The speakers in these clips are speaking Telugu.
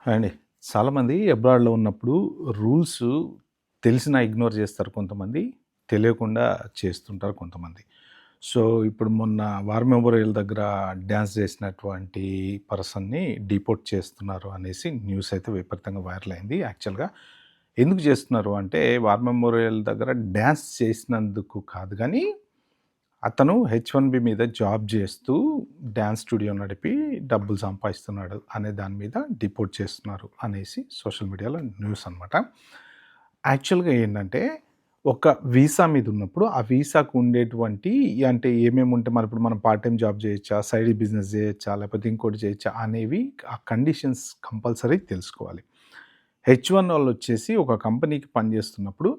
హాయ్ అండి. చాలామంది అబ్రాడ్‌లో ఉన్నప్పుడు రూల్స్ తెలిసినా ఇగ్నోర్ చేస్తారు కొంతమంది. తెలియకుండా చేస్తుంటారు కొంతమంది. సో, ఇప్పుడు మొన్న వార్ మెమోరియల్ దగ్గర డాన్స్ చేసినటువంటి పర్సన్‌ని డిపోర్ట్ చేస్తున్నారు అనేసి న్యూస్ అయితే విపరీతంగా వైరల్ అయింది. యాక్చువల్‌గా ఎందుకు చేస్తున్నారు అంటే వార్ మెమోరియల్ దగ్గర డాన్స్ చేసినందుకు కాదు గానీ అతను హెచ్-1బీ మీద జాబ్ చేస్తూ డాన్స్ స్టూడియో నడిపి డబ్బులు సంపాదిస్తున్నాడు అనే దాని మీద డిపోర్ట్ చేస్తున్నారు అనేసి సోషల్ మీడియాలో న్యూస్ అనమాట. యాక్చువల్‌గా ఏంటంటే ఒక వీసా మీద ఉన్నప్పుడు ఆ వీసాకు ఉండేటువంటి అంటే ఏమేమి ఉంటే మరి ఇప్పుడు మనం పార్ట్ టైమ్ జాబ్ చేయొచ్చా? సైడ్ బిజినెస్ చేయొచ్చా? లేకపోతే ఇంకోటి చేయొచ్చా? అనేవి ఆ కండిషన్స్ కంపల్సరీ తెలుసుకోవాలి. హెచ్-1 వాళ్ళొచ్చేసి ఒక కంపెనీకి పనిచేస్తున్నప్పుడు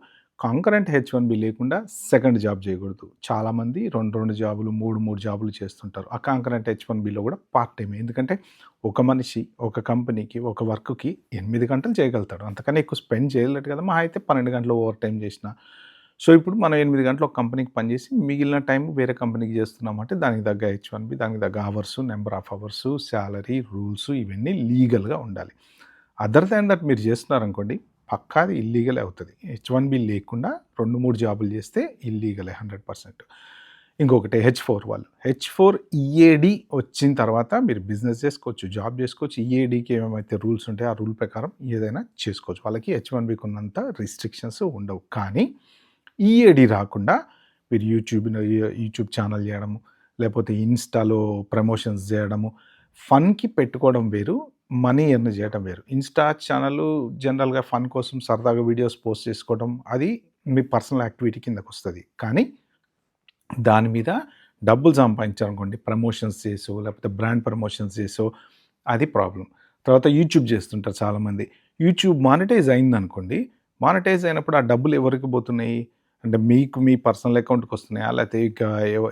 కాంకరెంట్ హెచ్-1బీ లేకుండా సెకండ్ జాబ్ చేయకూడదు. చాలామంది 2, 2 జాబులు, 3, 3 జాబులు చేస్తుంటారు. ఆ కాంకరెంట్ హెచ్-1బీలో కూడా పార్ట్ టైమే. ఎందుకంటే ఒక మనిషి ఒక కంపెనీకి, ఒక వర్క్‌కి 8 గంటలు చేయగలుగుతాడు. అంతకన్నా ఎక్కువ స్పెండ్ చేయలేడు కదా! మహా అయితే 12 గంటలు ఓవర్ టైమ్ చేసినా. సో, ఇప్పుడు మనం 8 గంటలు ఒక కంపెనీకి పనిచేసి మిగిలిన టైం వేరే కంపెనీకి చేస్తున్నామంటే దానికి తగ్గ హెచ్-1బీ, దానికి తగ్గ hours, number of hours, salary, rules ఇవన్నీ లీగల్‌గా ఉండాలి. అదర్ దాన్ దట్ మీరు చేస్తున్నారనుకోండి, పక్కా అది ఇల్లీగలే అవుతది. హెచ్-1బీ లేకుండా 2, 3 జాబులు చేస్తే ఇల్లీగలే 100%. ఇంకొకటి హెచ్-4 వాళ్ళు. హెచ్-4 ఈఏడీ వచ్చిన తర్వాత మీరు బిజినెస్ చేసుకోవచ్చు, జాబ్ చేసుకోవచ్చు. ఈఏడీకి ఏమేమైతే రూల్స్ ఉంటాయో ఆ రూల్ ప్రకారం ఏదైనా చేసుకోవచ్చు. వాళ్ళకి హెచ్-1బీకి ఉన్నంత రిస్ట్రిక్షన్స్ ఉండవు. కానీ ఈఏడీ రాకుండా మీరు యూట్యూబ్ ఛానల్ చేయడము, లేపోతే ఇన్‌స్టాలో ప్రమోషన్స్ జేయడము, ఫన్‌కి పెట్టుకోవడం వేరు. మనీ ఎర్న్ చేయటం వేరు. ఇన్‌స్టా ఛానెలు జనరల్‌గా ఫన్ కోసం సరదాగా వీడియోస్ పోస్ట్ చేసుకోవడం అది మీ పర్సనల్ యాక్టివిటీ కిందకొస్తది. కానీ దాని మీద డబ్బులు సంపాదించారనుకోండి ప్రమోషన్స్ చేసో, లేకపోతే బ్రాండ్ ప్రమోషన్స్ చేసో అది ప్రాబ్లమ్. తర్వాత యూట్యూబ్ చేస్తుంటారు చాలామంది. యూట్యూబ్ మానిటైజ్ అయిందనుకోండి, మానిటైజ్ అయినప్పుడు ఆ డబ్బులు ఎవరికి పోతున్నాయి? అంటే మీకు మీ పర్సనల్ అకౌంట్‌కొస్తున్నాయా? లేతే ఇక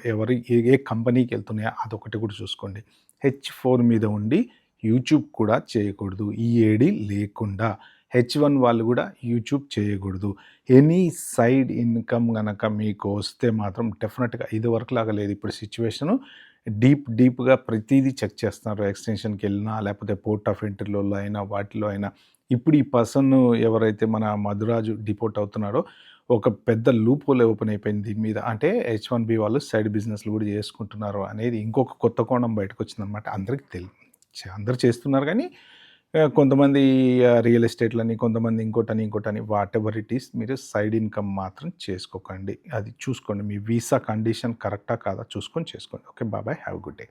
ఎవరి ఏ కంపెనీకెళ్తున్నాయా? అదొకటి కూడా చూసుకోండి. హెచ్-4 మీద ఉండి యూట్యూబ్ కూడా చేయకూడదు. ఈఏడీ లేకుండా. హెచ్-1 వాళ్ళు గూడా యూట్యూబ్ చేయకూడదు. ఎనీ సైడ్ ఇన్‌కమ్ గనక మీకు వస్తే మాత్రం డెఫినెట్‌గా ఇదివరకులాగా లేదు. ఇప్పుడు సిట్యుయేషను డీప్‌గా ప్రతీదీ చెక్ చేస్తున్నారు. ఎక్స్‌టెన్షన్‌కెళ్ళినా లేకపోతే పోర్ట్ ఆఫ్ ఎంట్రీలలో అయినా, వాటిలో అయినా. ఇప్పుడు ఈ పర్సన్ ఎవరైతే మన మధురాజు డిపోర్ట్ అవుతున్నారో, ఒక పెద్ద లూప్ హోల్ ఓపెన్ అయిపోయింది దీని మీద. అంటే హెచ్-1బీ వాళ్ళు సైడ్ బిజినెస్‌లు గూడా చేసుకుంటున్నారు అనేది ఇంకొక కొత్త కోణం బయటకొచ్చిందనమాట. అందరికి అందరూ చేస్తున్నారు గానీ కొంతమంది రియల్ ఎస్టేట్‌లని, కొంతమంది ఇంకోటని వాటెవర్ ఇట్ ఈస్ మీరు సైడ్ ఇన్‌కమ్ మాత్రం చేసుకోకండి. అది చూసుకోండి. మీ వీసా కండిషన్ కరెక్టా కాదా చూసుకొని చేసుకోండి. Okay. Bye. Have a good day.